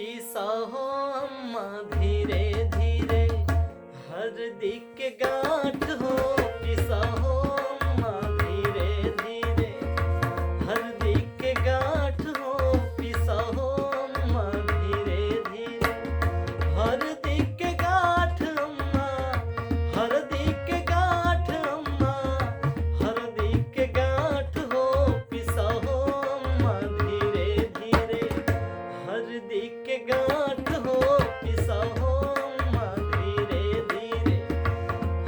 पिसा हो अम्मा धीरे धीरे, हल्दी के गांठ हो पिसा हो अम्मा धीरे धीरे, हल्दी के गांठ हो पिसा हो अम्मा धीरे धीरे, हल्दी के गांठ अम्मा, हल्दी के गांठ अम्मा, हल्दी के गांठ हो पिसा हो अम्मा धीरे धीरे, हल्दी के गांठ हो पिसा हो अम्मा धीरे धीरे,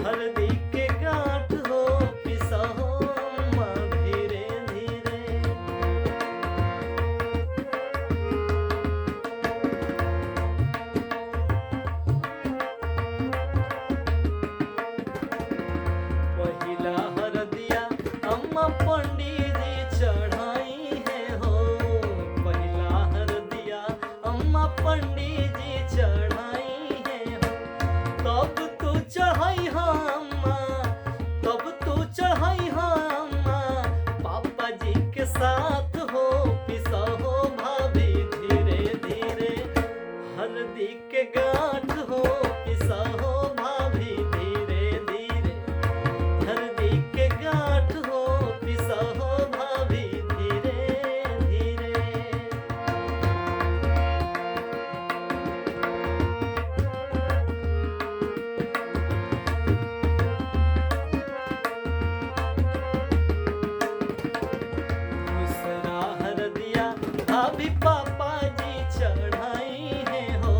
हल्दी के गांठ हो पिसा हो अम्मा धीरे धीरे। पहिला हरदिया अम्मा पंडित जी चढ़ाई है हो, पहिला हरदिया अम्मा पंडित जी चढ़ाई है हो, तब तू चढ़ाई हा अम्मा, तब तू चढ़ाई हा अम्मा, पापा जी के साथ हो पिसा हो भाभी धीरे धीरे, हल्दी के गांठ हो पिसा हो भाभी धीरे धीरे, हल्दी के गांठ हो पिसा हो भाभी धीरे धीरे। दूसरा हरदिया भाभी पापा जी चढ़ाई है हो,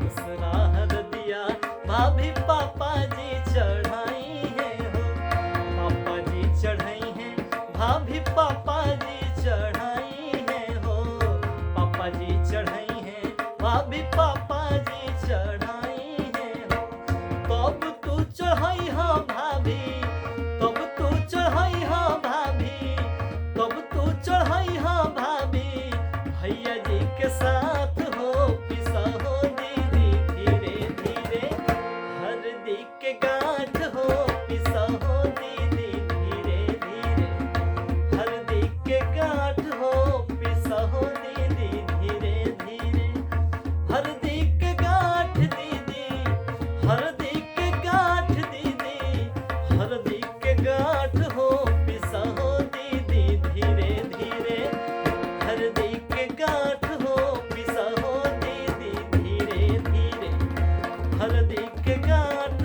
दूसरा हरदिया भाभी पापा जी चढ़ाई है हो, पापा जी चढ़ाई है भाभी पापा जी चढ़ाई है हो, पापा जी चढ़ाई है भाभी पापा जी चढ़ाई है हो, तब तू चढ़ाई हा भाभी, तब तू चढ़ाई हा भाभी, तब तू चढ़ाई हा भाभी, भैया जी के साथ हो पिसा हो दीदी धीरे धीरे, हल्दी के गांठ हो पिसा हो दीदी धीरे धीरे, हल्दी के गांठ हो पिसा हो दीदी धीरे धीरे, हल्दी के गांठ दीदी, हल्दी के गांठ दीदी, हल्दी के गांठ